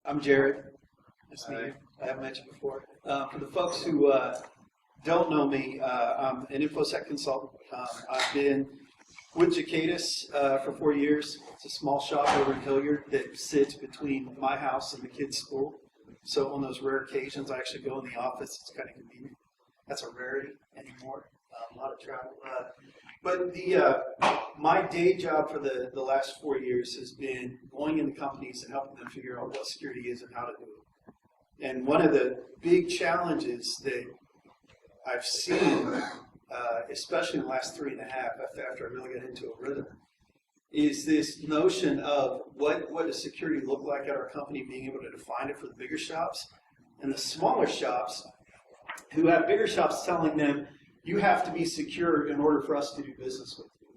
I'm Jerod. I haven't mentioned before. For the folks who don't know me, I'm an InfoSec consultant. I've been with Jacadis for 4 years. It's a small shop over in Hilliard that sits between my house and the kids' school. So on those rare occasions, I actually go in the office. It's kind of convenient. That's a rarity anymore. A lot of travel. But my day job for the last 4 years has been going into companies and helping them figure out what security is and how to do it. And one of the big challenges that I've seen, especially in the last 3.5 after I really got into a rhythm, is this notion of what does security look like at our company, being able to define it for the bigger shops, and the smaller shops who have bigger shops telling them, you have to be secure in order for us to do business with you.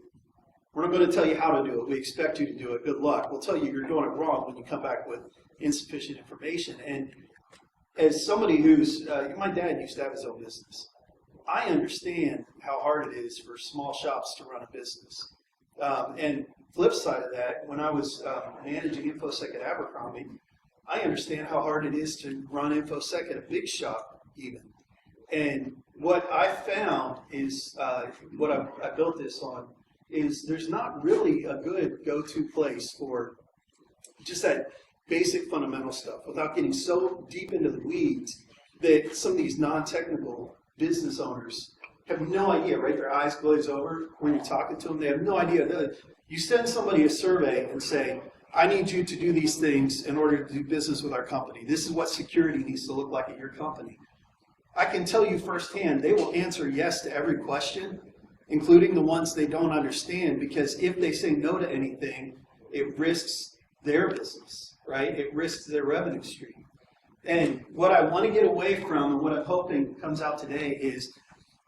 We're not going to tell you how to do it. We expect you to do it. Good luck. We'll tell you you're doing it wrong when you come back with insufficient information. And as somebody who's, my dad used to have his own business. I understand how hard it is for small shops to run a business. And flip side of that, when I was managing InfoSec at Abercrombie, I understand how hard it is to run InfoSec at a big shop even. And what I found is, what I built this on, is there's not really a good go-to place for just that basic fundamental stuff without getting so deep into the weeds that some of these non-technical business owners have no idea, right? Their eyes glaze over when you're talking to them. They have no idea. You send somebody a survey and say, I need you to do these things in order to do business with our company. This is what security needs to look like at your company. I can tell you firsthand, they will answer yes to every question, including the ones they don't understand, because if they say no to anything, it risks their business, right? It risks their revenue stream. And what I want to get away from, and what I'm hoping comes out today, is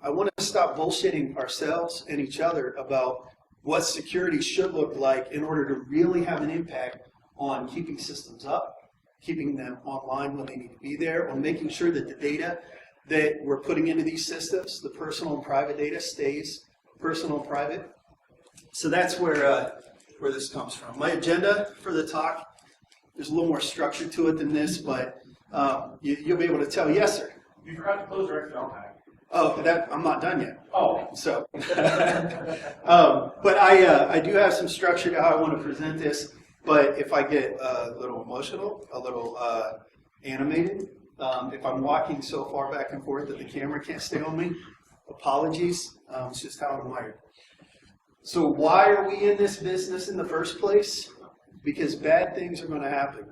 I want to stop bullshitting ourselves and each other about what security should look like in order to really have an impact on keeping systems up, keeping them online when they need to be there, or making sure that the data that we're putting into these systems, the personal and private data, stays personal and private. So that's where this comes from. My agenda for the talk, there's a little more structure to it than this, but you'll be able to tell. Yes, sir? You forgot to close your Excel pack. Oh, I'm not done yet. Oh. So, but I do have some structure to how I want to present this, but if I get a little emotional, a little animated, if I'm walking so far back and forth that the camera can't stay on me, apologies. It's just how I'm wired. So why are we in this business in the first place? Because bad things are going to happen.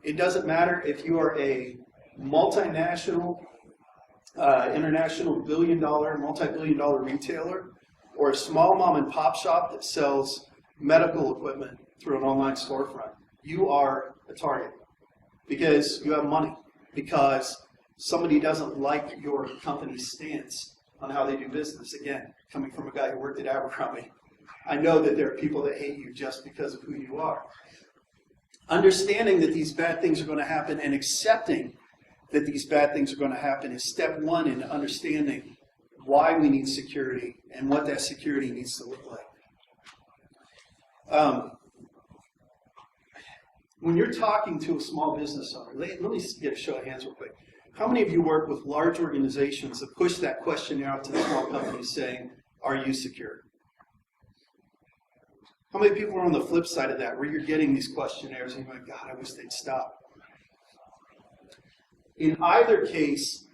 It doesn't matter if you are a multinational, international billion-dollar, multi-billion-dollar retailer, or a small mom-and-pop shop that sells medical equipment through an online storefront. You are a target because you have money, because somebody doesn't like your company's stance on how they do business. Again, coming from a guy who worked at Abercrombie, I know that there are people that hate you just because of who you are. Understanding that these bad things are going to happen and accepting that these bad things are going to happen is step one in understanding why we need security and what that security needs to look like. When you're talking to a small business owner, let me get a show of hands real quick. How many of you work with large organizations that push that questionnaire out to the small companies saying, are you secure? How many people are on the flip side of that, where you're getting these questionnaires and you're like, God, I wish they'd stop? In either case,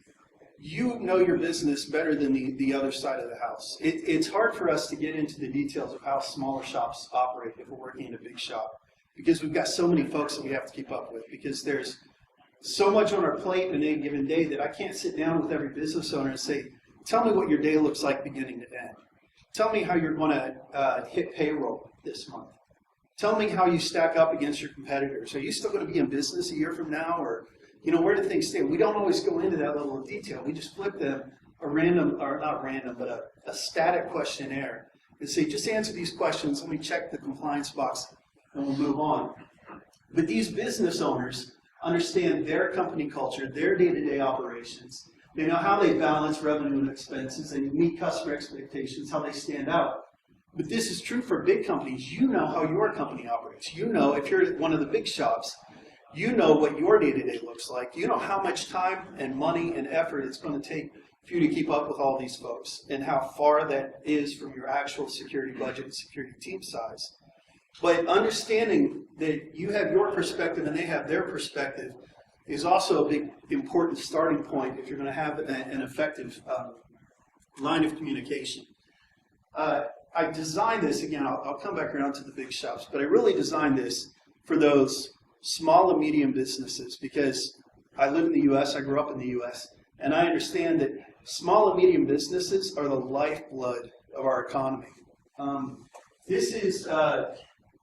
you know your business better than the other side of the house. It's hard for us to get into the details of how smaller shops operate if we're working in a big shop, because we've got so many folks that we have to keep up with, because there's so much on our plate in any given day that I can't sit down with every business owner and say, tell me what your day looks like beginning to end. Tell me how you're going to hit payroll this month. Tell me how you stack up against your competitors. Are you still going to be in business a year from now? Or, where do things stand? We don't always go into that level of detail. We just flip them a random, or not random, but a static questionnaire and say, just answer these questions. Let me check the compliance box and we'll move on. But these business owners understand their company culture, their day-to-day operations. They know how they balance revenue and expenses, they meet customer expectations, how they stand out. But this is true for big companies. You know how your company operates. You know if you're at one of the big shops, You know what your day-to-day looks like. You know how much time and money and effort it's going to take for you to keep up with all these folks and how far that is from your actual security budget and security team size. But understanding that you have your perspective and they have their perspective is also a big important starting point if you're going to have an effective line of communication. I designed this, again, I'll come back around to the big shops, but I really designed this for those small and medium businesses because I live in the U.S., I grew up in the U.S., and I understand that small and medium businesses are the lifeblood of our economy. This is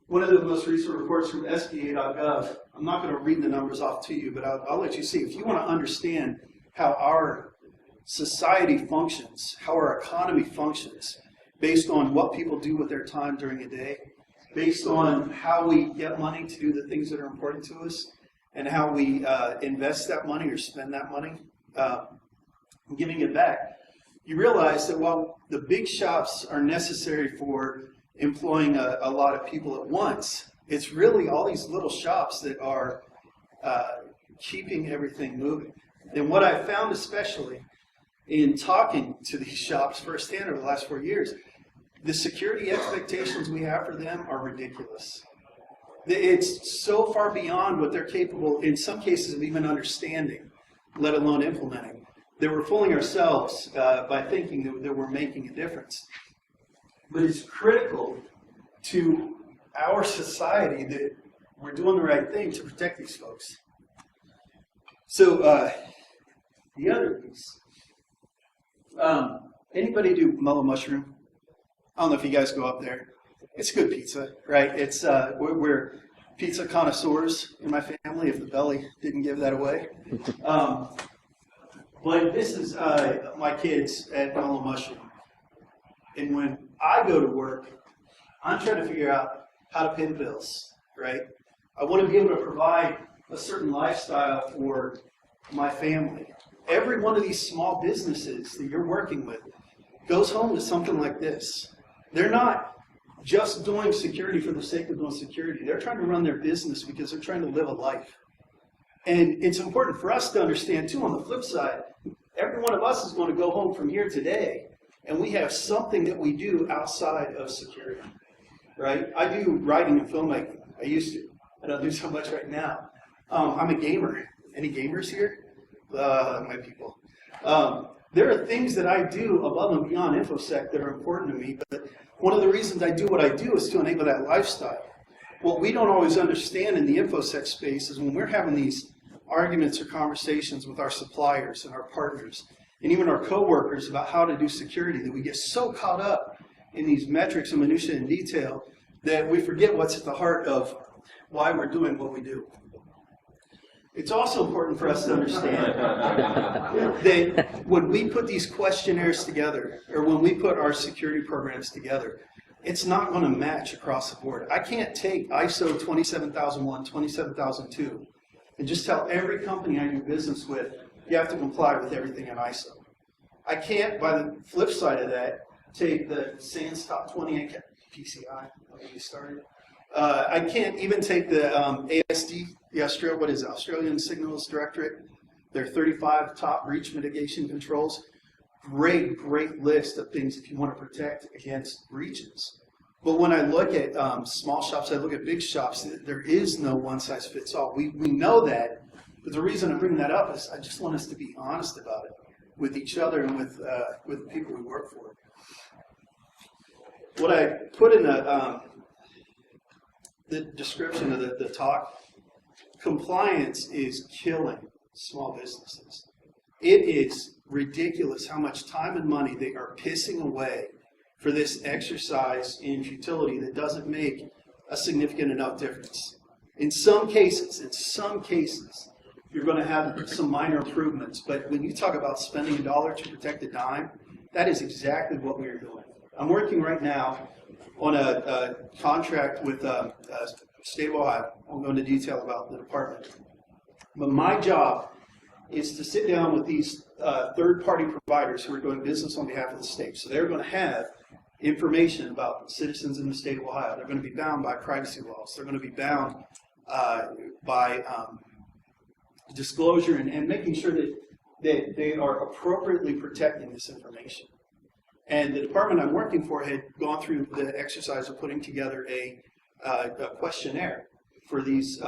one of the most recent reports from SBA.gov. I'm not going to read the numbers off to you, but I'll let you see. If you want to understand how our society functions, how our economy functions, based on what people do with their time during a day, based on how we get money to do the things that are important to us, and how we invest that money or spend that money, giving it back, you realize that while the big shops are necessary for employing a lot of people at once, it's really all these little shops that are keeping everything moving. And what I found especially in talking to these shops firsthand over the last 4 years, the security expectations we have for them are ridiculous. It's so far beyond what they're capable, in some cases, of even understanding, let alone implementing, that we're fooling ourselves by thinking that we're making a difference. But it's critical to our society that we're doing the right thing to protect these folks. So the other piece. Anybody do Mellow Mushroom? I don't know if you guys go up there. It's good pizza, right? It's we're pizza connoisseurs in my family, if the belly didn't give that away. But this is my kids at Mellow Mushroom. And when I go to work, I'm trying to figure out how to pay the bills, right? I want to be able to provide a certain lifestyle for my family. Every one of these small businesses that you're working with goes home to something like this. They're not just doing security for the sake of doing security. They're trying to run their business because they're trying to live a life. And it's important for us to understand, too, on the flip side, every one of us is going to go home from here today, and we have something that we do outside of security, right? I do writing and filmmaking. I used to. I don't do so much right now. I'm a gamer. Any gamers here? My people. There are things that I do above and beyond InfoSec that are important to me, but one of the reasons I do what I do is to enable that lifestyle. What we don't always understand in the InfoSec space is when we're having these arguments or conversations with our suppliers and our partners, and even our coworkers about how to do security, that we get so caught up in these metrics and minutiae and detail that we forget what's at the heart of why we're doing what we do. It's also important for us to understand that when we put these questionnaires together, or when we put our security programs together, it's not going to match across the board. I can't take ISO 27001, 27002, and just tell every company I do business with, you have to comply with everything in ISO. I can't, by the flip side of that, take the SANS Top 20 PCI, I'll get you started. I can't even take the ASD, the Australian Signals Directorate, their 35 top breach mitigation controls. Great, great list of things if you want to protect against breaches. But when I look at small shops, I look at big shops, there is no one-size-fits-all. We know that, but the reason I'm bringing that up is I just want us to be honest about it with each other and with the people we work for. What I put in the description of the talk, compliance is killing small businesses. It is ridiculous how much time and money they are pissing away for this exercise in futility that doesn't make a significant enough difference. In some cases, you're going to have some minor improvements, but when you talk about spending $1 to protect a dime, that is exactly what we are doing. I'm working right now on a contract with State of Ohio. I won't go into detail about the department. But my job is to sit down with these third-party providers who are doing business on behalf of the state. So they're going to have information about citizens in the state of Ohio. They're going to be bound by privacy laws. They're going to be bound by disclosure and making sure that they are appropriately protecting this information. And the department I'm working for had gone through the exercise of putting together a questionnaire for these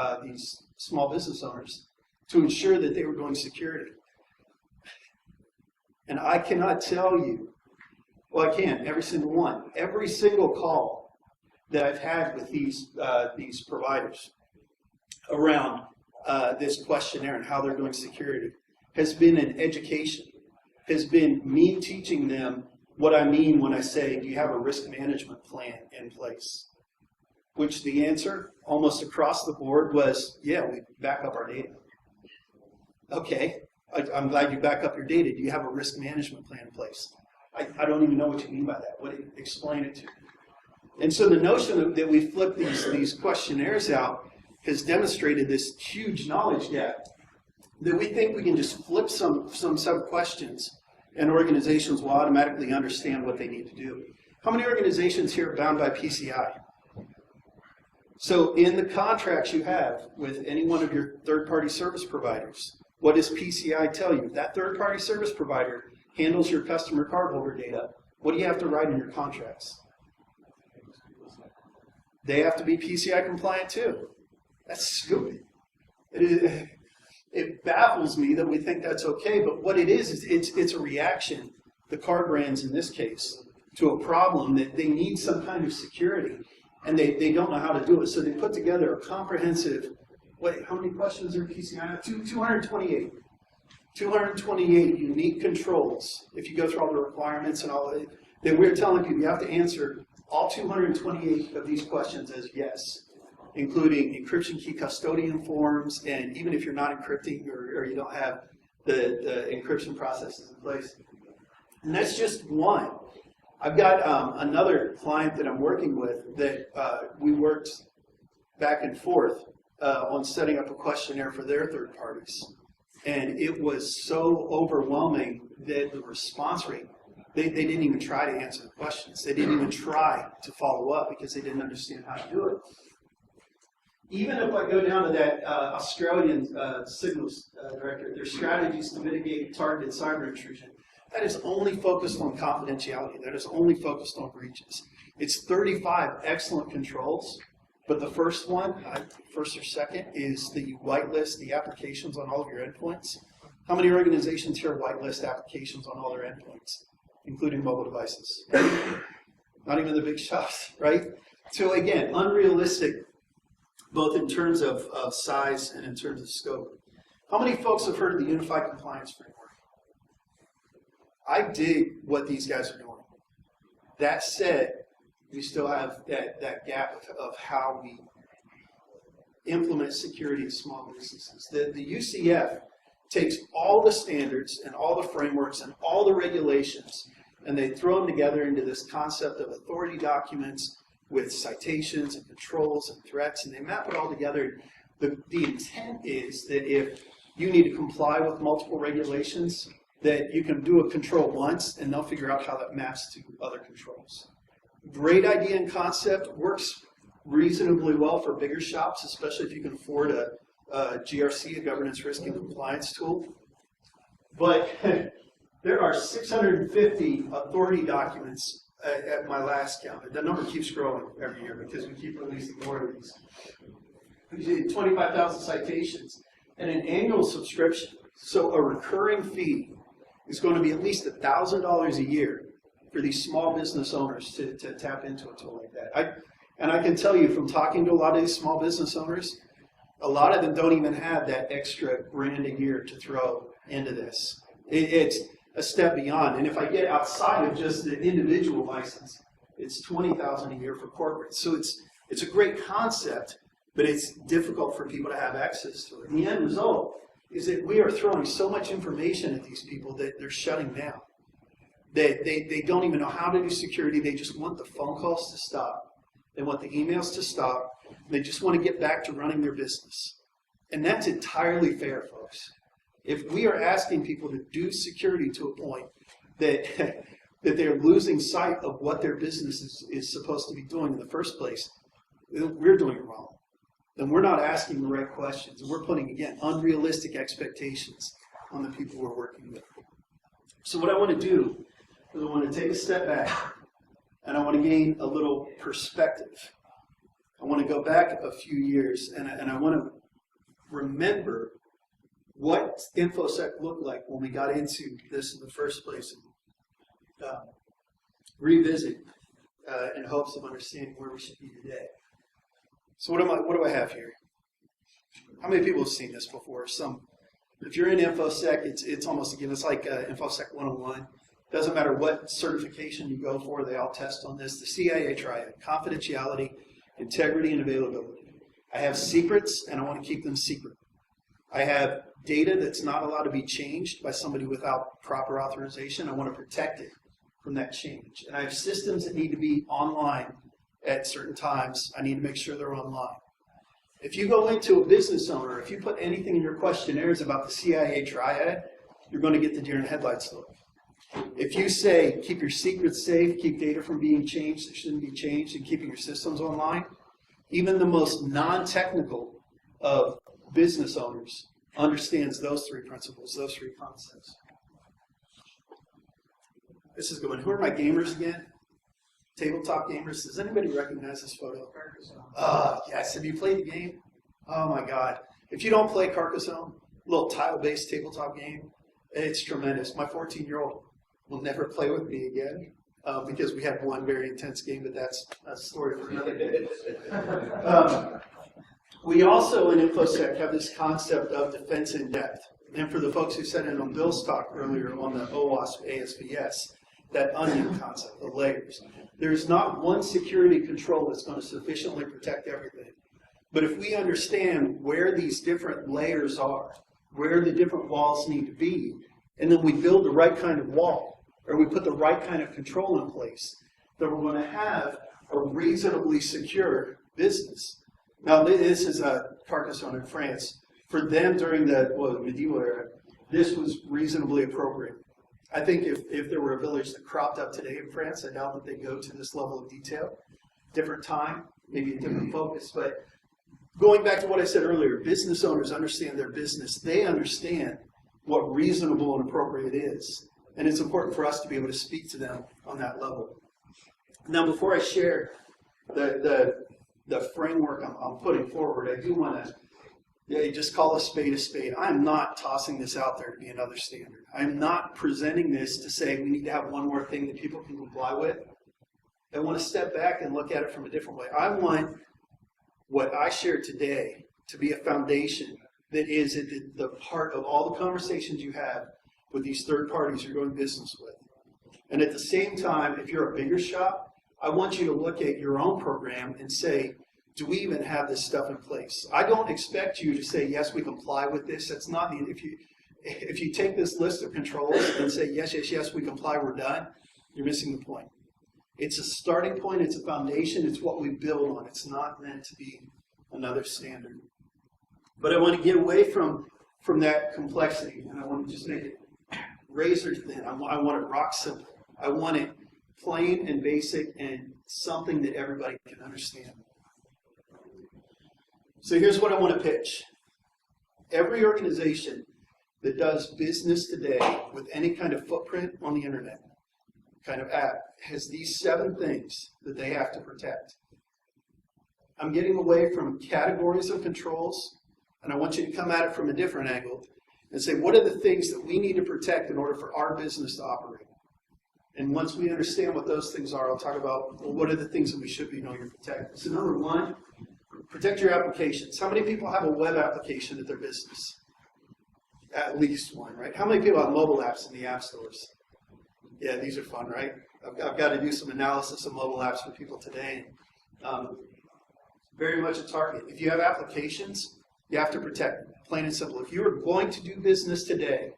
small business owners to ensure that they were doing security. And I cannot tell you, well, I can, every single one, every single call that I've had with these providers around this questionnaire and how they're doing security has been an education, has been me teaching them what I mean when I say, do you have a risk management plan in place? Which the answer, almost across the board, was, yeah, we back up our data. Okay, I'm glad you back up your data. Do you have a risk management plan in place? I don't even know what you mean by that. Explain it to me. And so the notion that we flip these questionnaires out has demonstrated this huge knowledge gap that we think we can just flip some sub-questions and organizations will automatically understand what they need to do. How many organizations here are bound by PCI? So in the contracts you have with any one of your third-party service providers, what does PCI tell you? If that third-party service provider handles your customer cardholder data, what do you have to write in your contracts? They have to be PCI compliant too. That's stupid. It baffles me that we think that's okay, but what it is it's a reaction, the car brands in this case, to a problem that they need some kind of security, and they don't know how to do it. So they put together a comprehensive, how many questions are PCI? 228. 228 unique controls, if you go through all the requirements and all that we're telling you have to answer all 228 of these questions as yes, including encryption key custodian forms, and even if you're not encrypting or you don't have the encryption processes in place. And that's just one. I've got another client that I'm working with that we worked back and forth on setting up a questionnaire for their third parties. And it was so overwhelming that the response rate, they didn't even try to answer the questions. They didn't even try to follow up because they didn't understand how to do it. Even if I go down to that Australian signals director, their strategies to mitigate targeted cyber intrusion, that is only focused on confidentiality. That is only focused on breaches. It's 35 excellent controls, but the first one, first or second, is that you whitelist the applications on all of your endpoints. How many organizations here whitelist applications on all their endpoints, including mobile devices? Not even the big shops, right? So again, unrealistic, both in terms of size and in terms of scope. How many folks have heard of the Unified Compliance Framework? I dig what these guys are doing. That said, we still have that gap of how we implement security in small businesses. The UCF takes all the standards and all the frameworks and all the regulations, and they throw them together into this concept of authority documents with citations and controls and threats, and they map it all together. The intent is that if you need to comply with multiple regulations, that you can do a control once, and they'll figure out how that maps to other controls. Great idea and concept, works reasonably well for bigger shops, especially if you can afford a GRC, a governance risk and compliance tool. But there are 650 authority documents at my last count. The number keeps growing every year because we keep releasing more of these. We did 25,000 citations and an annual subscription. So a recurring fee is going to be at least $1,000 a year for these small business owners to tap into a tool like that. And I can tell you from talking to a lot of these small business owners, a lot of them don't even have that extra $1,000 a year to throw into this. It's a step beyond. And if I get outside of just the individual license, it's $20,000 a year for corporate. So it's a great concept, but it's difficult for people to have access to it. And the end result is that we are throwing so much information at these people that they're shutting down. They don't even know how to do security. They just want the phone calls to stop. They want the emails to stop. They just want to get back to running their business. And that's entirely fair, folks. If we are asking people to do security to a point that, that they're losing sight of what their business is supposed to be doing in the first place, we're doing it wrong. then we're not asking the right questions. And we're putting, again, unrealistic expectations on the people we're working with. So what I want to do is I want to take a step back and I want to gain a little perspective. I want to go back a few years and I want to remember what InfoSec looked like when we got into this in the first place. Revisit in hopes of understanding where we should be today. So what do I have here? How many people have seen this before? Some. If you're in InfoSec, it's almost, again, it's like InfoSec 101. Doesn't matter what certification you go for, they all test on this. The CIA triad: confidentiality, integrity, and availability. I have secrets, and I want to keep them secret. I have data that's not allowed to be changed by somebody without proper authorization. I want to protect it from that change. And I have systems that need to be online at certain times. I need to make sure they're online. If you go into a business owner, if you put anything in your questionnaires about the CIA triad, you're going to get the deer in the headlights look. If you say, keep your secrets safe, keep data from being changed that shouldn't be changed, and keeping your systems online, even the most non-technical of business owners understands those three principles, those three concepts. This is going. Who are my gamers again? Tabletop gamers. Does anybody recognize this photo? Yes. Have you played the game? Oh my God. If you don't play Carcassonne, a little tile-based tabletop game, it's tremendous. My 14-year-old will never play with me again because we had one very intense game, but that's a story for another day. We also in InfoSec have this concept of defense in depth. And for the folks who sat in on Bill's talk earlier on the OWASP ASVS, that onion concept, the layers. There's not one security control that's going to sufficiently protect everything. But if we understand where these different layers are, where the different walls need to be, and then we build the right kind of wall, or we put the right kind of control in place, then we're going to have a reasonably secure business. Now, this is Carcassonne in France. For them during the medieval era, this was reasonably appropriate. I think if there were a village that cropped up today in France, I doubt that they go to this level of detail. Different time, maybe a different focus. But going back to what I said earlier, business owners understand their business. They understand what reasonable and appropriate is. And it's important for us to be able to speak to them on that level. Now, before I share the framework I'm putting forward, I do want to just call a spade a spade. I'm not tossing this out there to be another standard. I'm not presenting this to say we need to have one more thing that people can comply with. I want to step back and look at it from a different way. I want what I shared today to be a foundation that is at the part of all the conversations you have with these third parties you're doing business with. And at the same time, if you're a bigger shop, I want you to look at your own program and say, do we even have this stuff in place? I don't expect you to say, yes, we comply with this. That's not the, if you take this list of controls and say, yes, yes, yes, we comply, we're done, you're missing the point. It's a starting point, it's a foundation, it's what we build on. It's not meant to be another standard. But I want to get away from that complexity, and I want to just make it razor thin. I want it rock simple. I want it plain and basic and something that everybody can understand. So here's what I want to pitch. Every organization that does business today with any kind of footprint on the internet, kind of app, has these 7 things that they have to protect. I'm getting away from categories of controls, and I want you to come at it from a different angle and say, what are the things that we need to protect in order for our business to operate? And once we understand what those things are, I'll talk about, well, what are the things that we should be knowing to protect. So number 1, protect your applications. How many people have a web application at their business? At least one, right? How many people have mobile apps in the app stores? Yeah, these are fun, right? I've got to do some analysis of mobile apps for people today. Very much a target. If you have applications, you have to protect them, plain and simple. If you are going to do business today,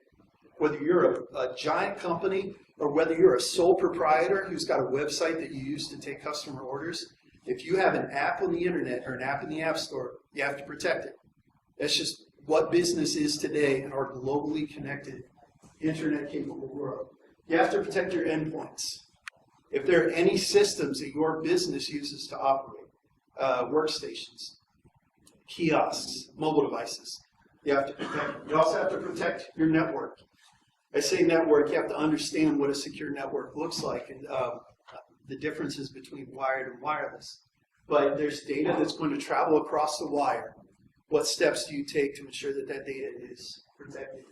whether you're a giant company or whether you're a sole proprietor who's got a website that you use to take customer orders, if you have an app on the internet or an app in the app store, you have to protect it. That's just what business is today in our globally connected, internet-capable world. You have to protect your endpoints. If there are any systems that your business uses to operate, workstations, kiosks, mobile devices. You have to protect. You also have to protect your network. I say network, you have to understand what a secure network looks like and the differences between wired and wireless. But there's data that's going to travel across the wire. What steps do you take to ensure that that data is protected?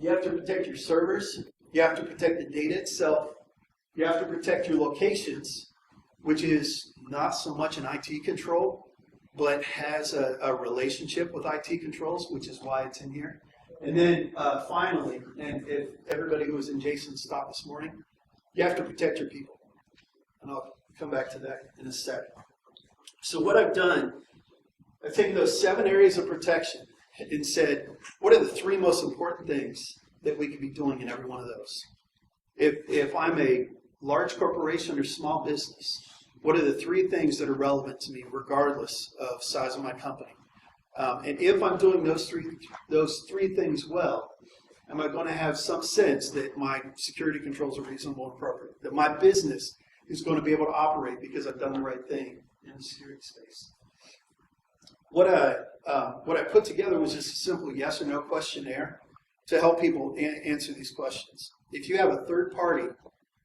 You have to protect your servers. You have to protect the data itself. You have to protect your locations, which is not so much an IT control, but has a relationship with IT controls, which is why it's in here. And then finally, and if everybody who was in Jason's talk this morning, you have to protect your people. And I'll come back to that in a second. So what I've done, I've taken those 7 areas of protection and said, what are the 3 most important things that we could be doing in every one of those? If I'm a large corporation or small business, what are the 3 things that are relevant to me regardless of size of my company? And if I'm doing those three things well, am I going to have some sense that my security controls are reasonable and appropriate? That my business is going to be able to operate because I've done the right thing in the security space? What I put together was just a simple yes or no questionnaire to help people answer these questions. If you have a third party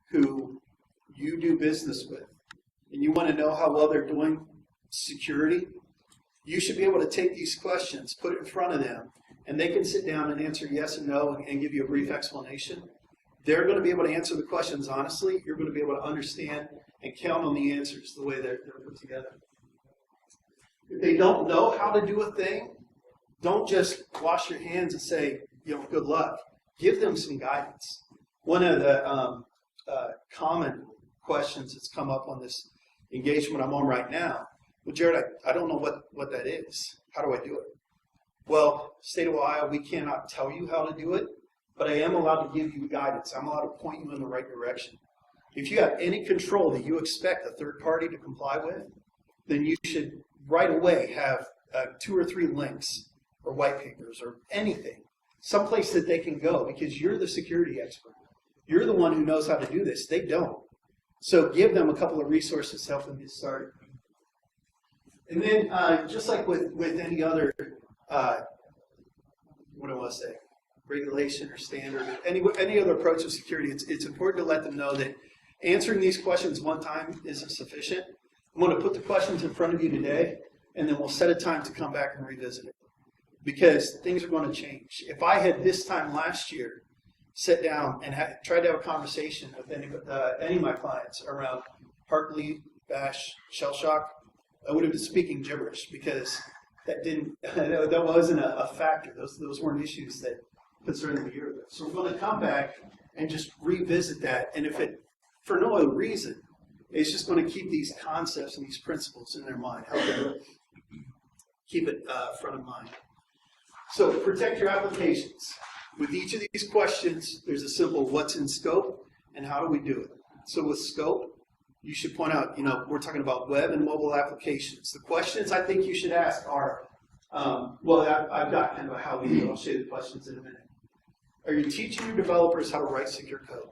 who you do business with and you want to know how well they're doing security, you should be able to take these questions, put it in front of them, and they can sit down and answer yes and no and give you a brief explanation. They're going to be able to answer the questions honestly. You're going to be able to understand and count on the answers the way they're put together. If they don't know how to do a thing, don't just wash your hands and say, good luck. Give them some guidance. One of the common questions that's come up on this engagement I'm on right now, well, Jerod, I don't know what that is. How do I do it? Well, state of Ohio, we cannot tell you how to do it, but I am allowed to give you guidance. I'm allowed to point you in the right direction. If you have any control that you expect a third party to comply with, then you should right away have 2 or 3 links or white papers or anything, someplace that they can go because you're the security expert. You're the one who knows how to do this. They don't. So give them a couple of resources to help them get started. And then just like with any other, regulation or standard, any other approach to security, it's important to let them know that answering these questions one time isn't sufficient. I'm going to put the questions in front of you today, and then we'll set a time to come back and revisit it. Because things are going to change. If I had this time last year sat down and tried to have a conversation with any of my clients around Heartbleed, Bash, Shell Shock, I would have been speaking gibberish because that wasn't a factor. Those weren't issues that concerned me a year ago. So we're going to come back and just revisit that. And if it, for no other reason, it's just going to keep these concepts and these principles in their mind, help them keep it front of mind. So protect your applications. With each of these questions, there's a simple what's in scope and how do we do it. So with scope, you should point out, we're talking about web and mobile applications. The questions I think you should ask are, I've got kind of a how we do it. I'll show you the questions in a minute. Are you teaching your developers how to write secure code?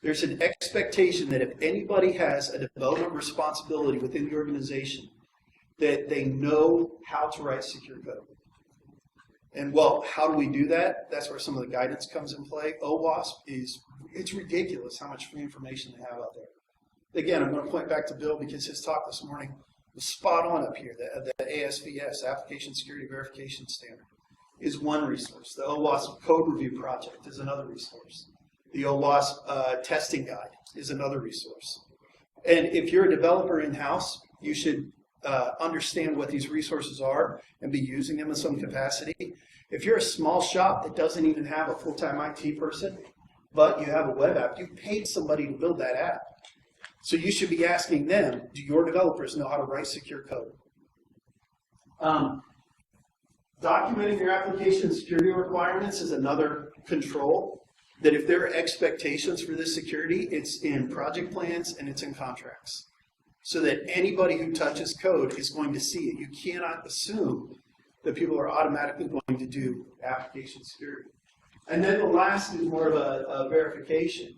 There's an expectation that if anybody has a development responsibility within the organization, that they know how to write secure code. And how do we do that? That's where some of the guidance comes in play. OWASP it's ridiculous how much free information they have out there. Again, I'm going to point back to Bill because his talk this morning was spot on up here. The ASVS, Application Security Verification Standard, is one resource. The OWASP Code Review Project is another resource. The OWASP Testing Guide is another resource. And if you're a developer in-house, you should understand what these resources are and be using them in some capacity. If you're a small shop that doesn't even have a full-time IT person, but you have a web app, you paid somebody to build that app. So you should be asking them, do your developers know how to write secure code? Documenting your application security requirements is another control, that if there are expectations for this security, it's in project plans and it's in contracts. So that anybody who touches code is going to see it. You cannot assume that people are automatically going to do application security. And then the last is more of a verification.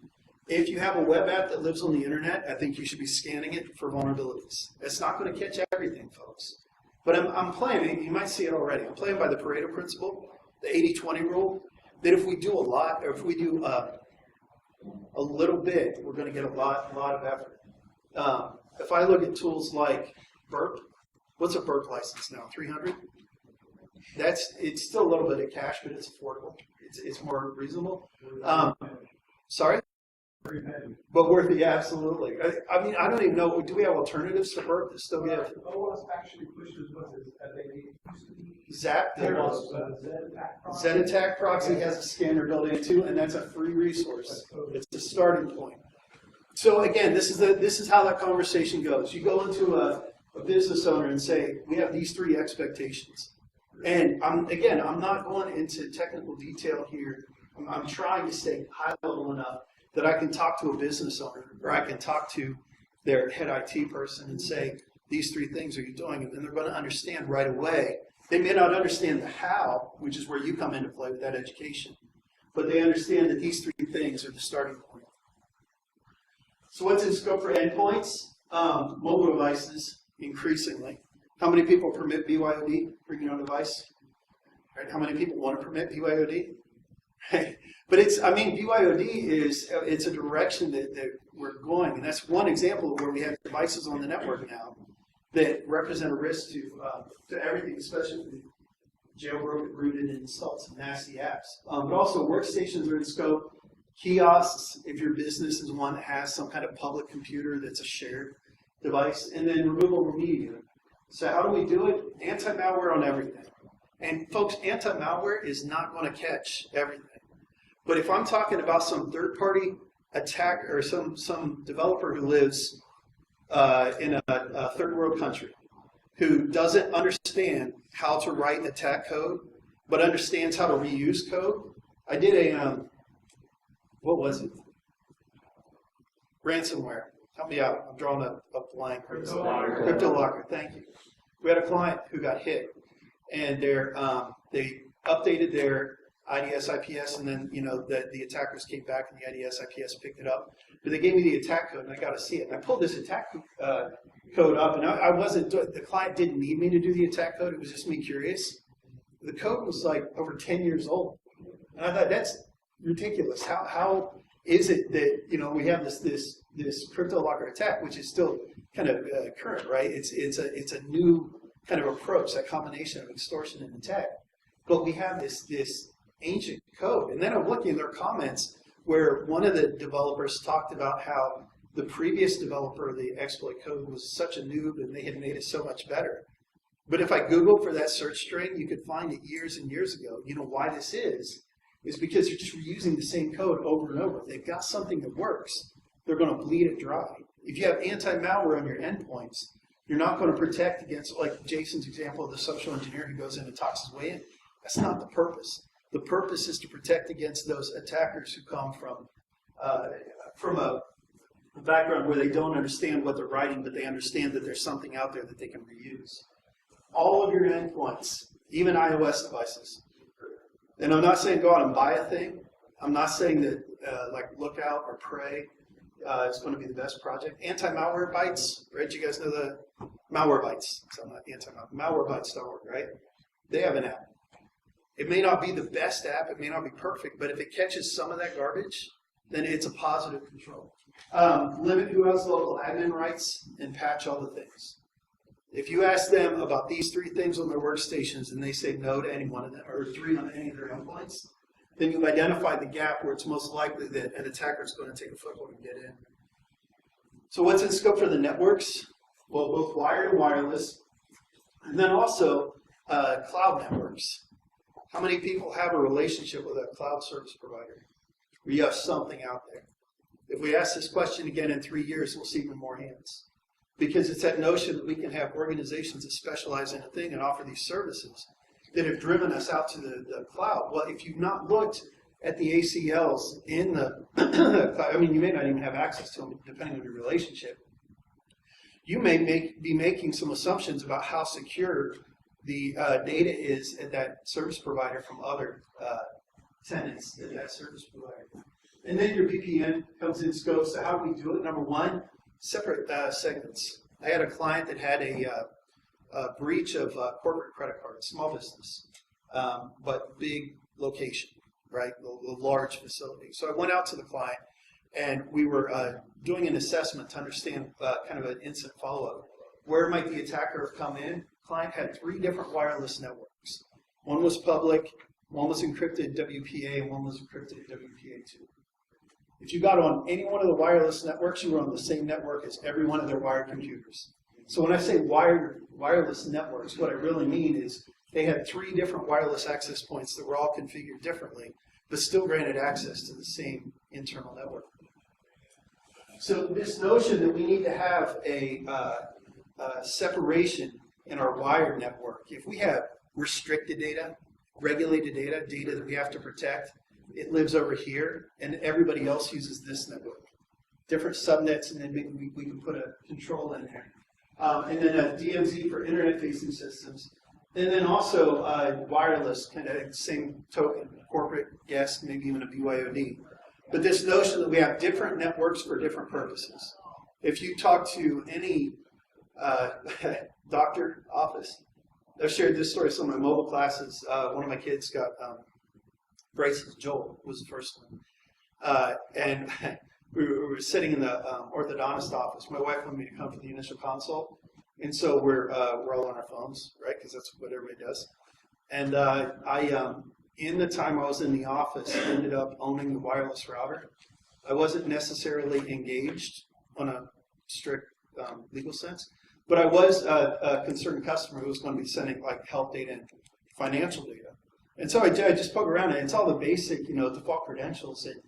If you have a web app that lives on the internet, I think you should be scanning it for vulnerabilities. It's not going to catch everything, folks. But I'm playing, you might see it already, I'm playing by the Pareto principle, the 80-20 rule, that if we do a lot, or if we do a little bit, we're going to get a lot of effort. If I look at tools like Burp, what's a Burp license now, 300? It's still a little bit of cash, but it's affordable. It's more reasonable. Sorry? But worth it, yeah, absolutely. I mean, I don't even know, do we have alternatives to Burp that still give? OS actually pushes what is they Zap, ZAttack proxy has a scanner built in too, and that's a free resource. It's the starting point. So again, this is how that conversation goes. You go into a business owner and say, we have these 3 expectations. And I'm not going into technical detail here. I'm trying to stay high level enough that I can talk to a business owner, or I can talk to their head IT person and say, these 3 things are you doing? And they're going to understand right away. They may not understand the how, which is where you come into play with that education, but they understand that these 3 things are the starting point. So what's in scope for endpoints? Mobile devices, increasingly. How many people permit BYOD, bring your own device? Right? How many people want to permit BYOD? Right? But BYOD it's a direction that we're going, and that's one example of where we have devices on the network now that represent a risk to everything, especially if jailbroken, rooted, and installed some nasty apps. But also workstations are in scope. Kiosks, if your business is one that has some kind of public computer that's a shared device, and then removable media. So how do we do it? Anti-malware on everything. And folks, anti-malware is not going to catch everything. But if I'm talking about some third-party attack or some developer who lives in a third-world country who doesn't understand how to write attack code, but understands how to reuse code. I did a, what was it? Ransomware. Help me out. I'm drawing a blank. CryptoLocker. Thank you. We had a client who got hit, and they updated their IDS IPS, and then the attackers came back, and the IDS IPS picked it up. But they gave me the attack code, and I got to see it. And I pulled this attack code up, and I wasn't. The client didn't need me to do the attack code. It was just me curious. The code was like over 10 years old, and I thought that's ridiculous. How is it that we have this CryptoLocker attack, which is still kind of current, right? It's a new kind of approach, that combination of extortion and attack. But we have this ancient code, and then I'm looking at their comments where one of the developers talked about how the previous developer of the exploit code was such a noob, and they had made it so much better. But if I Googled for that search string, you could find it years and years ago. You know why this is because you're just reusing the same code over and over. If they've got something that works, they're going to bleed it dry. If you have anti-malware on your endpoints, you're not going to protect against, like Jason's example of the social engineer who goes in and talks his way in. That's not the purpose. The purpose is to protect against those attackers who come from a background where they don't understand what they're writing, but they understand that there's something out there that they can reuse. All of your endpoints, even iOS devices. And I'm not saying go out and buy a thing. I'm not saying that like Lookout or Pray is going to be the best project. Anti-malware bytes, right? You guys know the malware bytes. So I'm not anti-malware. Malwarebytes.org, right? They have an app. It may not be the best app. It may not be perfect. But if it catches some of that garbage, then it's a positive control. Limit who has local admin rights and patch all the things. If you ask them about these 3 things on their workstations and they say no to any one of them, or 3 on any of their endpoints, then you've identified the gap where it's most likely that an attacker is going to take a foothold and get in. So what's in scope for the networks? Well, both wired and wireless, and then also cloud networks. How many people have a relationship with a cloud service provider where you have something out there? If we ask this question again in 3 years, we'll see even more hands. Because it's that notion that we can have organizations that specialize in a thing and offer these services that have driven us out to the cloud. Well, if you've not looked at the ACLs in the cloud, I mean, you may not even have access to them depending on your relationship. You may be making some assumptions about how secure the data is at that service provider from other tenants at that service provider. And then your VPN comes in scope. So how do we do it? Number one, separate segments. I had a client that had a breach of corporate credit cards, small business, but big location, right? A large facility. So I went out to the client, and we were doing an assessment to understand kind of an incident follow-up. Where might the attacker have come in? Client had 3 different wireless networks. One was public, one was encrypted WPA, and one was encrypted WPA2. If you got on any one of the wireless networks, you were on the same network as every one of their wired computers. So when I say wireless networks, what I really mean is they had 3 different wireless access points that were all configured differently, but still granted access to the same internal network. So this notion that we need to have a separation in our wired network, if we have restricted data, regulated data, data that we have to protect, it lives over here, and everybody else uses this network. Different subnets, and then we can put a control in there. And then a DMZ for internet-facing systems. And then also wireless, kind of same token, corporate, guest, maybe even a BYOD. But this notion that we have different networks for different purposes. If you talk to any doctor office, I've shared this story in some of my mobile classes. One of my kids got braces. Joel was the first one. And we were sitting in the orthodontist office. My wife wanted me to come for the initial consult. And so we're all on our phones, right? Because that's what everybody does. And in the time I was in the office, ended up owning the wireless router. I wasn't necessarily engaged on a strict legal sense, but I was a concerned customer who was going to be sending like health data and financial data. And so I just poke around, and it's all the basic, default credentials and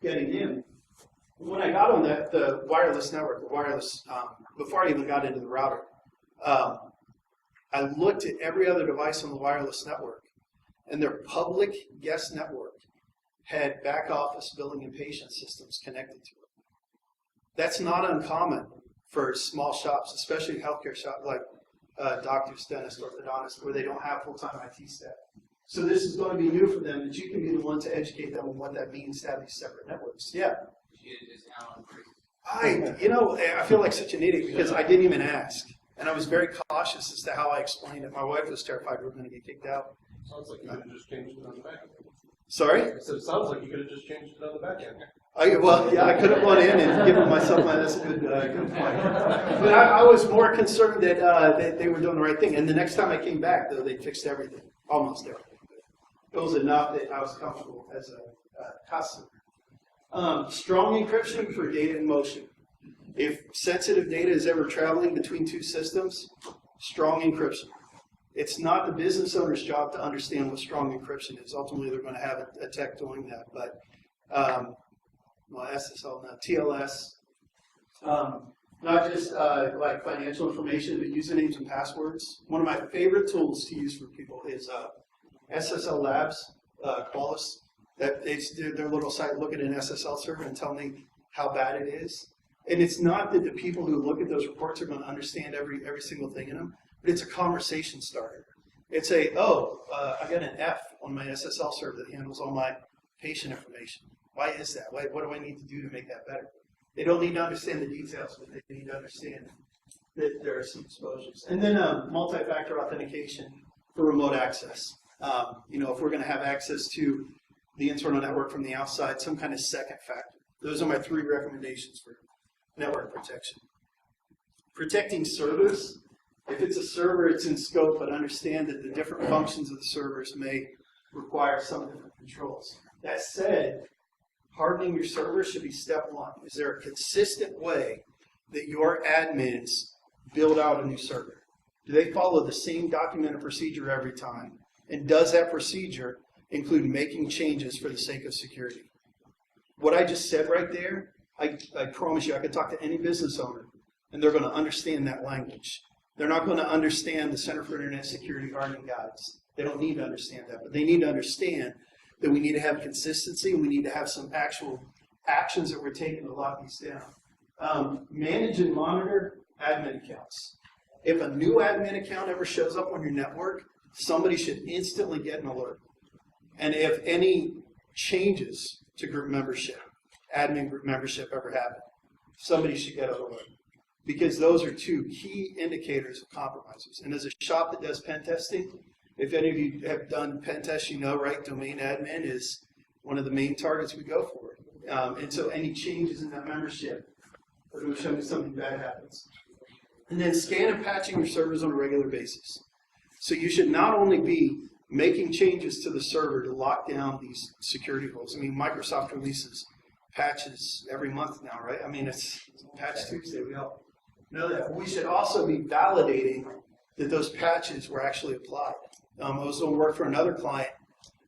getting in. When I got on the wireless network, before I even got into the router, I looked at every other device on the wireless network, and their public guest network had back office billing and patient systems connected to it. That's not uncommon for small shops, especially healthcare shops like doctors, dentists, orthodontists, where they don't have full-time IT staff. So this is going to be new for them, that you can be the one to educate them on what that means to have these separate networks. Yeah. I feel like such an idiot because I didn't even ask. And I was very cautious as to how I explained it. My wife was terrified we were going to get kicked out. Sounds like you could have just changed it on the back end. Sorry? I said, it sounds like you could have just changed it on the back end. I could have gone in and given myself that's a good point. But I was more concerned that they were doing the right thing. And the next time I came back, though, they fixed everything, almost everything. It was enough that I was comfortable as a customer. Strong encryption for data in motion. If sensitive data is ever traveling between 2 systems, strong encryption. It's not the business owner's job to understand what strong encryption is. Ultimately, they're going to have a tech doing that. But SSL, not TLS. Not just like financial information, but usernames and passwords. One of my favorite tools to use for people is SSL Labs, Qualys. It's their little site. Look at an SSL server and tell me how bad it is. And it's not that the people who look at those reports are going to understand every single thing in them, but it's a conversation starter. It's I got an F on my SSL server that handles all my patient information. Why is that? What do I need to do to make that better? They don't need to understand the details, but they need to understand that there are some exposures. And then multi-factor authentication for remote access. If we're going to have access to the internal network from the outside, some kind of second factor. Those are my 3 recommendations for network protection. Protecting servers. If it's a server, it's in scope, but understand that the different functions of the servers may require some different controls. That said, hardening your server should be step 1. Is there a consistent way that your admins build out a new server? Do they follow the same documented procedure every time? And does that procedure include making changes for the sake of security? What I just said right there, I promise you, I could talk to any business owner, and they're going to understand that language. They're not going to understand the Center for Internet Security hardening guides. They don't need to understand that, but they need to understand that we need to have consistency, and we need to have some actual actions that we're taking to lock these down. Manage and monitor admin accounts. If a new admin account ever shows up on your network, somebody should instantly get an alert. And if any changes to group membership, admin group membership ever happen, somebody should get an alert. because those are two key indicators of compromises. And as a shop that does pen testing, if any of you have done pen tests, you know, right, domain admin is one of the main targets we go for. And so any changes in that membership are going to show me something bad happens. And then scan and patching your servers on a regular basis. So you should not only be making changes to the server to lock down these security holes. I mean, Microsoft releases patches every month now, right? I mean, it's Patch Tuesday. We all know that. We should also be validating that those patches were actually applied. I was doing work for another client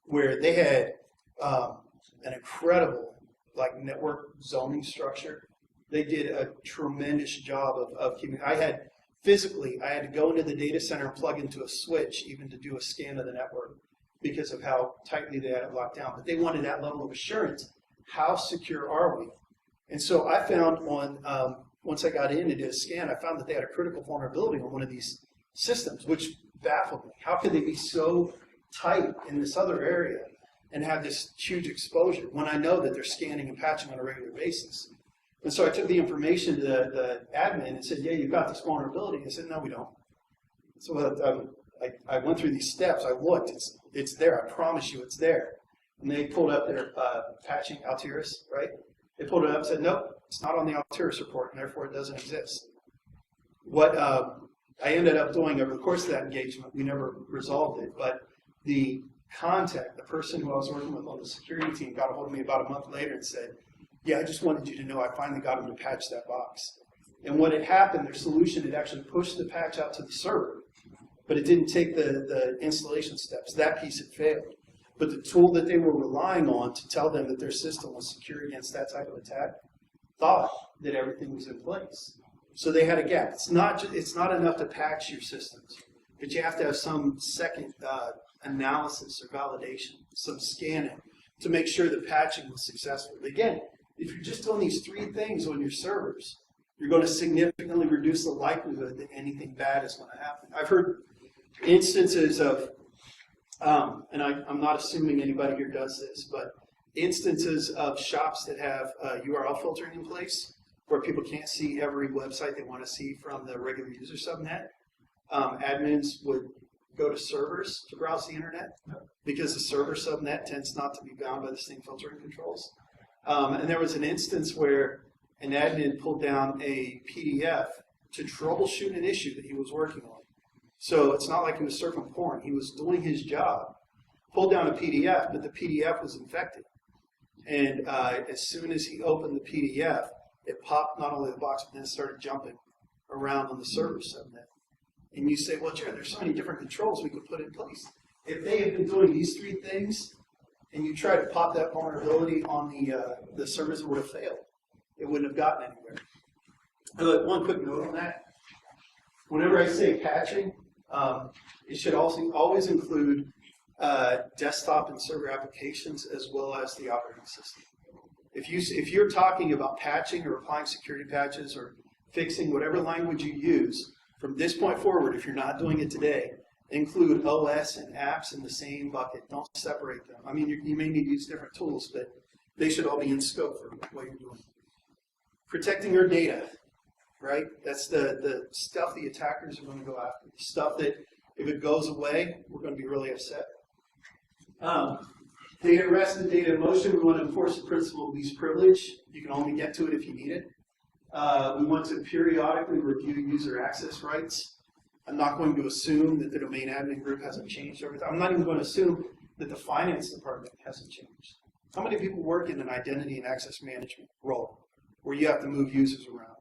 where they had an incredible network zoning structure. They did a tremendous job of keeping. I had to go into the data center and plug into a switch even to do a scan of the network because of how tightly they had it locked down. But they wanted that level of assurance. How secure are we? And so I found once I got in and did a scan, I found that they had a critical vulnerability on one of these systems, which baffled me. How could they be so tight in this other area and have this huge exposure when I know that they're scanning and patching on a regular basis? And so I took the information to the admin and said, yeah, you've got this vulnerability. I said, no, we don't. So I went through these steps. I looked. It's there. I promise you it's there. And they pulled up their patching Altiris, right? They pulled it up and said, nope, it's not on the Altiris report, and therefore it doesn't exist. What I ended up doing over the course of that engagement, we never resolved it, but the contact, the person who I was working with on the security team, got a hold of me about a month later and said, yeah, I just wanted you to know I finally got them to patch that box. And what had happened, their solution had actually pushed the patch out to the server, but it didn't take the installation steps. That piece had failed. But the tool that they were relying on to tell them that their system was secure against that type of attack thought that everything was in place. So they had a gap. It's not enough to patch your systems, but you have to have some second analysis or validation, some scanning to make sure the patching was successful. Again, if you're just doing these three things on your servers, you're going to significantly reduce the likelihood that anything bad is going to happen. I've heard instances of, and I'm not assuming anybody here does this, but instances of shops that have URL filtering in place where people can't see every website they want to see from the regular user subnet. Admins would go to servers to browse the internet because the server subnet tends not to be bound by the same filtering controls. And there was an instance where an admin pulled down a PDF to troubleshoot an issue that he was working on. So it's not like he was surfing porn. He was doing his job, pulled down a PDF, but the PDF was infected. And as soon as he opened the PDF, it popped not only the box, but then it started jumping around on the server subnet. And you say, well, Jerod, there's so many different controls we could put in place. If they had been doing these three things, and you try to pop that vulnerability on the servers, it would have failed. It wouldn't have gotten anywhere. One quick note on that. Whenever I say patching, it should also always include desktop and server applications as well as the operating system. If you're talking about patching or applying security patches or fixing whatever language you use, from this point forward, if you're not doing it today, include OS and apps in the same bucket. Don't separate them. I mean, you may need to use different tools, but they should all be in scope for what you're doing. Protecting your data, right? That's the stuff the attackers are going to go after. The stuff that if it goes away, we're going to be really upset. Data at rest and data in motion, we want to enforce the principle of least privilege. You can only get to it if you need it. We want to periodically review user access rights. I'm not going to assume that the domain admin group hasn't changed over time. I'm not even going to assume that the finance department hasn't changed. How many people work in an identity and access management role where you have to move users around?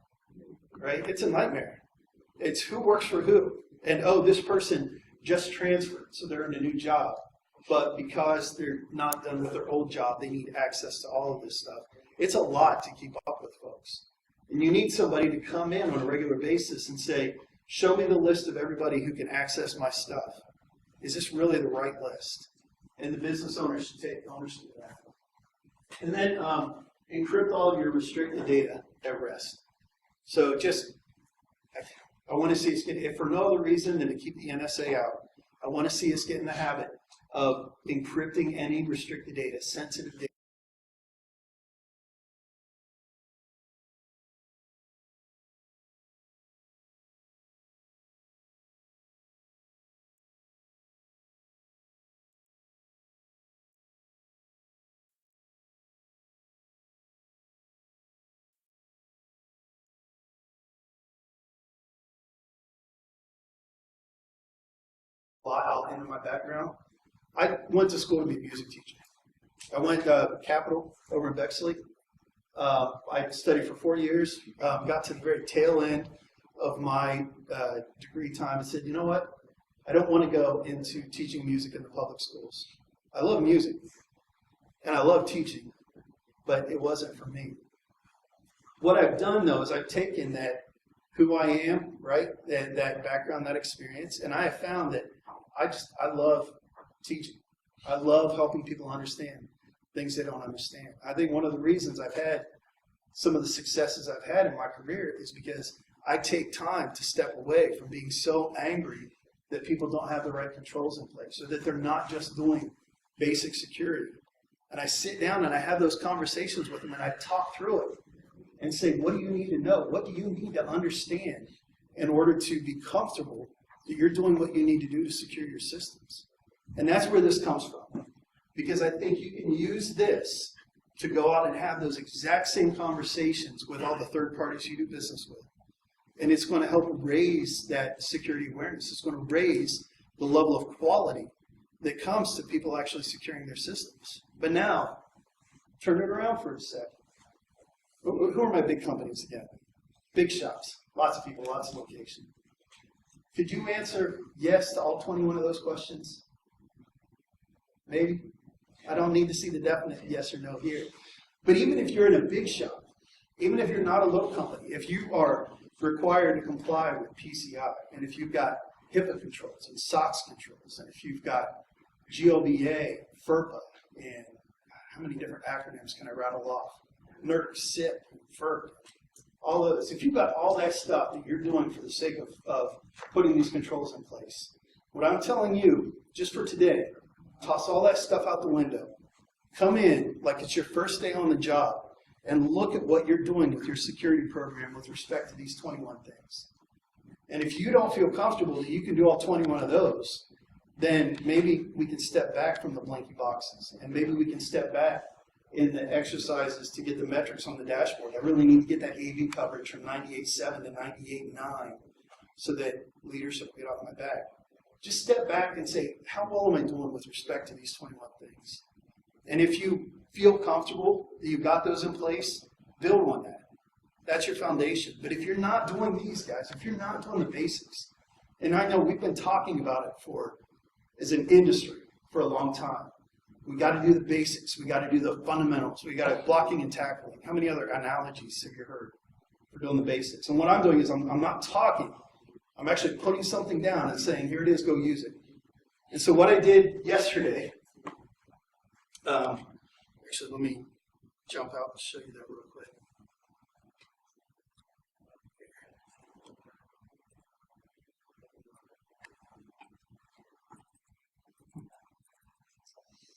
Right? It's a nightmare. It's who works for who. And, oh, this person just transferred, so they're in a new job. But because they're not done with their old job, they need access to all of this stuff. It's a lot to keep up with, folks. And you need somebody to come in on a regular basis and say, show me the list of everybody who can access my stuff. Is this really the right list? And the business owner should take ownership of that. And then encrypt all of your restricted data at rest. So just, I want to see us get, if for no other reason than to keep the NSA out, I want to see us get in the habit of encrypting any restricted data, sensitive data. lot into my background. I went to school to be a music teacher. I went to Capitol over in Bexley. I studied for 4 years, got to the very tail end of my degree time and said, you know what? I don't want to go into teaching music in the public schools. I love music, and I love teaching, but it wasn't for me. What I've done, though, is I've taken that, who I am, right, that background, that experience, and I have found that I love teaching. I love helping people understand things they don't understand. I think one of the reasons I've had some of the successes I've had in my career is because I take time to step away from being so angry that people don't have the right controls in place, or that they're not just doing basic security. And I sit down and I have those conversations with them, and I talk through it and say, what do you need to know? What do you need to understand in order to be comfortable that you're doing what you need to do to secure your systems? And that's where this comes from. Because I think you can use this to go out and have those exact same conversations with all the third parties you do business with. And it's going to help raise that security awareness. It's going to raise the level of quality that comes to people actually securing their systems. But now, turn it around for a sec. Who are my big companies again? Big shops. Lots of people, lots of location. Could you answer yes to all 21 of those questions? Maybe. I don't need to see the definite yes or no here. But even if you're in a big shop, even if you're not a little company, if you are required to comply with PCI, and if you've got HIPAA controls and SOX controls, and if you've got GLBA, FERPA, and how many different acronyms can I rattle off? NERC, SIP, FERP, all of this. If you've got all that stuff that you're doing for the sake of putting these controls in place, what I'm telling you, just for today, toss all that stuff out the window. Come in like it's your first day on the job and look at what you're doing with your security program with respect to these 21 things. And if you don't feel comfortable that you can do all 21 of those, then maybe we can step back from the blanky boxes, and maybe we can step back in the exercises to get the metrics on the dashboard. I really need to get that AV coverage from 98.7 to 98.9 so that leadership will get off my back. Just step back and say, how well am I doing with respect to these 21 things? And if you feel comfortable that you've got those in place, build on that. That's your foundation. But if you're not doing these guys, if you're not doing the basics, and I know we've been talking about it as an industry for a long time. We got to do the basics. We got to do the fundamentals. We got to blocking and tackling. How many other analogies have you heard for doing the basics? And what I'm doing is I'm not talking. I'm actually putting something down and saying, here it is, go use it. And so what I did yesterday, actually let me jump out and show you that real quick.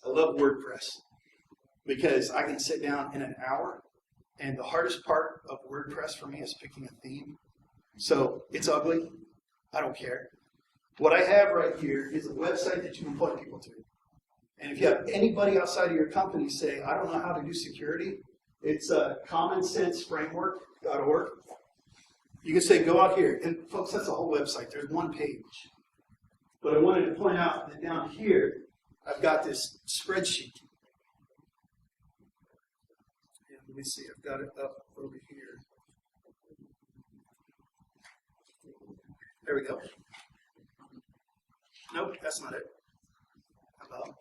I love WordPress because I can sit down in an hour, and the hardest part of WordPress for me is picking a theme. So it's ugly. I don't care. What I have right here is a website that you can plug people to. And if you have anybody outside of your company say, I don't know how to do security, it's commonsenseframework.org. You can say, go out here. And folks, that's a whole website. There's one page. But I wanted to point out that down here, I've got this spreadsheet. And let me see, I've got it up over here. There we go. Nope, that's not it. How about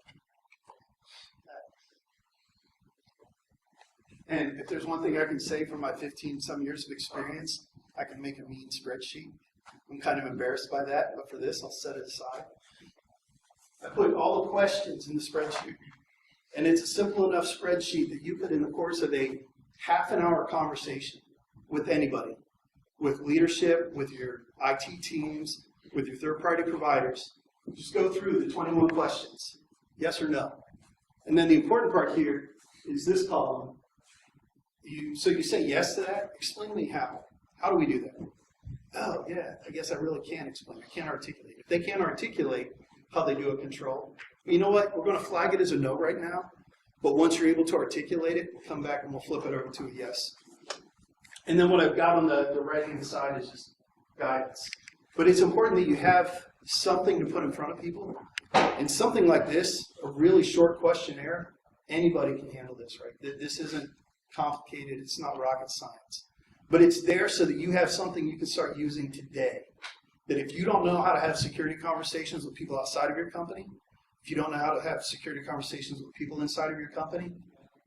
that? And if there's one thing I can say from my 15-some years of experience, I can make a mean spreadsheet. I'm kind of embarrassed by that, but for this, I'll set it aside. I put all the questions in the spreadsheet. And it's a simple enough spreadsheet that you could, in the course of a half-an-hour conversation with anybody, with leadership, with your IT teams, with your third-party providers, just go through the 21 questions, yes or no. And then the important part here is this column. So you say yes to that? Explain to me how. How do we do that? Oh, yeah, I guess I really can't explain. I can't articulate. If they can't articulate how they do a control, you know what? We're going to flag it as a no right now, but once you're able to articulate it, come back and we'll flip it over to a yes. And then what I've got on the right-hand side is just guidance. But it's important that you have something to put in front of people. And something like this, a really short questionnaire, anybody can handle this, right? This isn't complicated. It's not rocket science. But it's there so that you have something you can start using today. That if you don't know how to have security conversations with people outside of your company, if you don't know how to have security conversations with people inside of your company,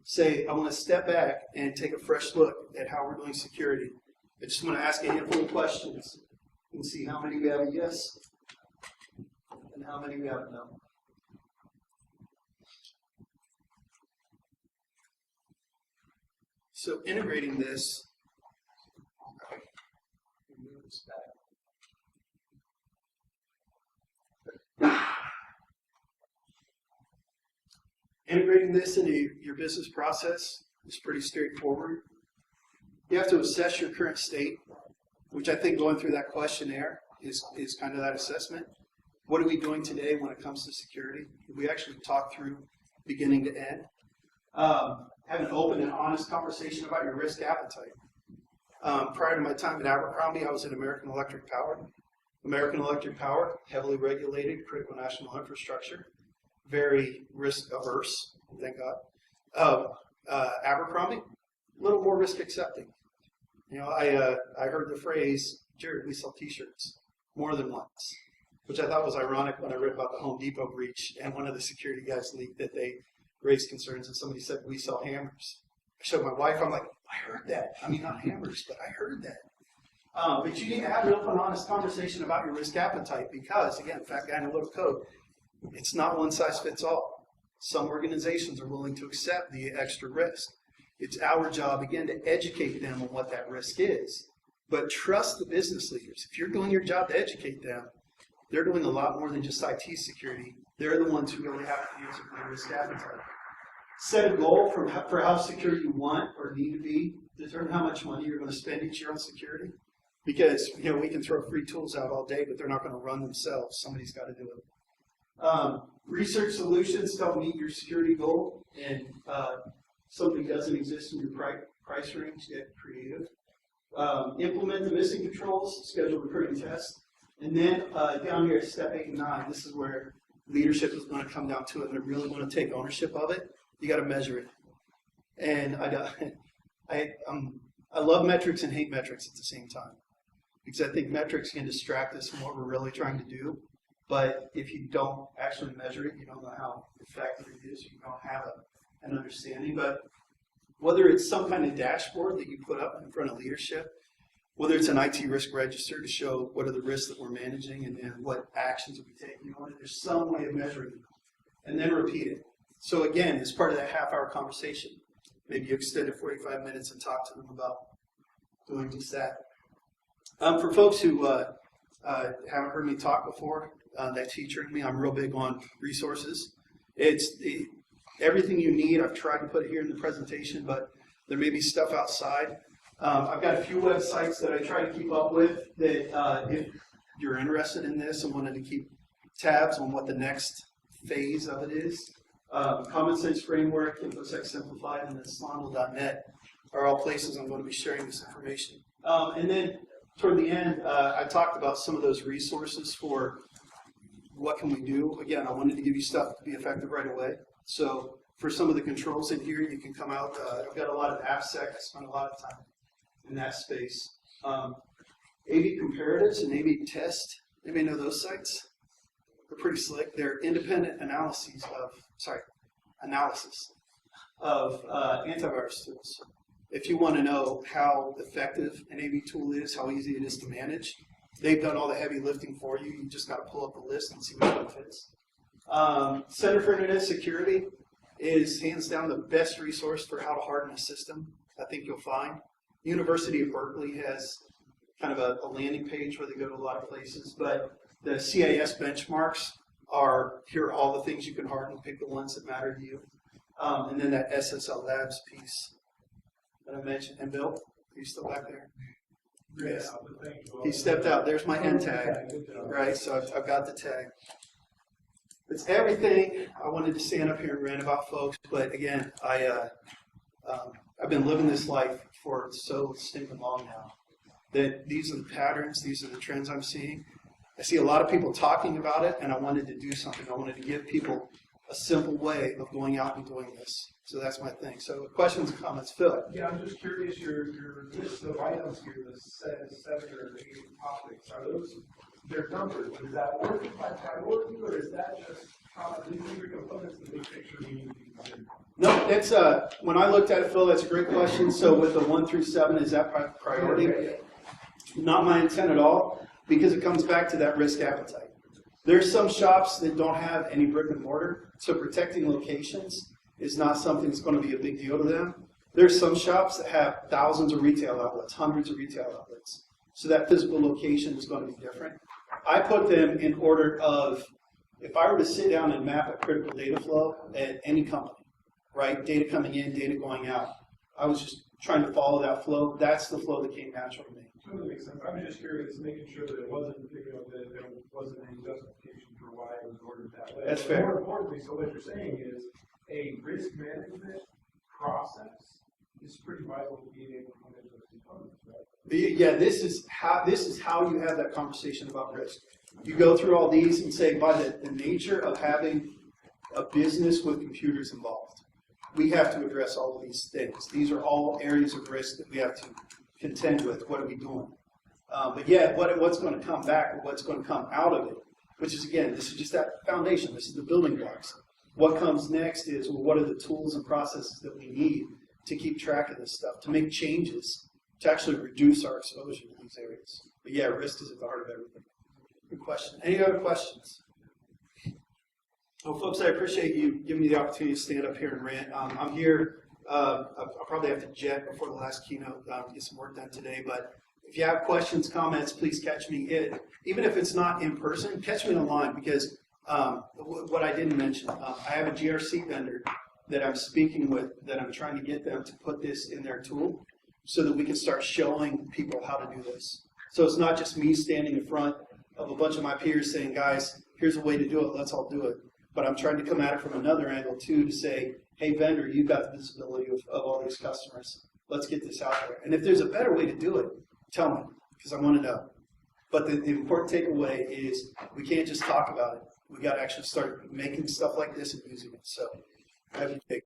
say, I want to step back and take a fresh look at how we're doing security. I just want to ask a handful of questions and see how many we have a yes and how many we have a no. So integrating this, move this back. Integrating this into your business process is pretty straightforward. You have to assess your current state, which I think going through that questionnaire is kind of that assessment. What are we doing today when it comes to security? We actually talk through beginning to end. Have an open and honest conversation about your risk appetite. Prior to my time at Abercrombie, I was at American Electric Power. American Electric Power, heavily regulated, critical national infrastructure, very risk averse, thank God. Abercrombie, a little more risk accepting. You know, I heard the phrase, Jerod, we sell t-shirts, more than once, which I thought was ironic when I read about the Home Depot breach and one of the security guys leaked that they raised concerns and somebody said, we sell hammers. I showed my wife, I'm like, I heard that. I mean, not hammers, but I heard that. But you need to have an open, honest conversation about your risk appetite because, again, fat guy in a little coat, it's not one size fits all. Some organizations are willing to accept the extra risk. It's our job, again, to educate them on what that risk is. But trust the business leaders. If you're doing your job to educate them, they're doing a lot more than just IT security. They're the ones who really have to answer for their risk appetite. Set a goal for how secure you want or need to be. Determine how much money you're going to spend each year on security. Because, you know, we can throw free tools out all day, but they're not going to run themselves. Somebody's got to do it. Research solutions to help meet your security goal, and something doesn't exist in your price range, get creative. Implement the missing controls, schedule recurring tests. And then down here, step 8 and 9, this is where leadership is going to come down to it, and they're really going to take ownership of it. You got to measure it. And I love metrics and hate metrics at the same time, because I think metrics can distract us from what we're really trying to do. But if you don't actually measure it, you don't know how effective it is. You don't have an understanding. But whether it's some kind of dashboard that you put up in front of leadership, whether it's an IT risk register to show what are the risks that we're managing and what actions are we taking on it, there's some way of measuring it. And then repeat it. So again, as part of that half-hour conversation, maybe you extend it 45 minutes and talk to them about doing just that. For folks who haven't heard me talk before, that's featuring me, I'm real big on resources. It's everything you need. I've tried to put it here in the presentation, but there may be stuff outside. I've got a few websites that I try to keep up with that if you're interested in this and wanted to keep tabs on what the next phase of it is. Common Sense Framework, InfoSec Simplified, and then Slondel.net are all places I'm going to be sharing this information. And then toward the end, I talked about some of those resources for what can we do. Again, I wanted to give you stuff to be effective right away. So for some of the controls in here, you can come out. I've got a lot of AppSec. I spent a lot of time in that space. A/B comparatives and A/B test. Anybody know those sites? They're pretty slick. They're independent analysis of antivirus tools. If you want to know how effective an A/B tool is, how easy it is to manage, they've done all the heavy lifting for you. You just got to pull up the list and see which one fits. Center for Internet Security is hands down the best resource for how to harden a system, I think you'll find. University of Berkeley has kind of a landing page where they go to a lot of places, but the CIS benchmarks are, here are all the things you can harden, pick the ones that matter to you. And then that SSL Labs piece that I mentioned. And Bill, are you still back there? Yes. He stepped out. There's my end tag, right? So I've got the tag. It's everything. I wanted to stand up here and rant about folks, but again, I've been living this life for so stinking long now that these are the patterns, these are the trends I'm seeing. I see a lot of people talking about it, and I wanted to do something. I wanted to give people a simple way of going out and doing this. So that's my thing. So questions and comments, Phil? Yeah, I'm just curious, your list of items here, the 7 or 8 topics, are those, they're numbered, but is that ordered by priority, or is that just these are components of the big picture we need to be considered? No, it's when I looked at it, Phil, that's a great question. So with the 1 through 7, is that priority? Okay, Not my intent at all, because it comes back to that risk appetite. There's some shops that don't have any brick and mortar, so protecting locations is not something that's going to be a big deal to them. There's some shops that have thousands of retail outlets, hundreds of retail outlets, so that physical location is going to be different. I put them in order of, if I were to sit down and map a critical data flow at any company, right, data coming in, data going out, I was just trying to follow that flow. That's the flow that came natural to me. totally makes sense. I'm just curious, making sure that it wasn't, that there wasn't any justification for why it was ordered that way. That's But fair. More importantly, so what you're saying is a risk management process is pretty vital to being able to manage those components, right? Yeah, this is how you have that conversation about risk. You go through all these and say, by the nature of having a business with computers involved, we have to address all of these things. These are all areas of risk that we have to contend with. What are we doing? But yeah, what's going to come back, or what's going to come out of it, which is, again, this is just that foundation. This is the building blocks. What comes next is, well, what are the tools and processes that we need to keep track of this stuff, to make changes, to actually reduce our exposure to these areas. But yeah, risk is at the heart of everything. Good question. Any other questions? Well, folks, I appreciate you giving me the opportunity to stand up here and rant. I'm here. I'll probably have to jet before the last keynote to get some work done today. But if you have questions, comments, please catch me. Even if it's not in person, catch me online, because what I didn't mention, I have a GRC vendor that I'm speaking with, that I'm trying to get them to put this in their tool so that we can start showing people how to do this. So it's not just me standing in front of a bunch of my peers saying, guys, here's a way to do it, let's all do it. But I'm trying to come at it from another angle too, to say, hey vendor, you've got the visibility of all these customers. Let's get this out there. And if there's a better way to do it, tell me, because I want to know. But the important takeaway is we can't just talk about it. We got to actually start making stuff like this and using it. So, have you take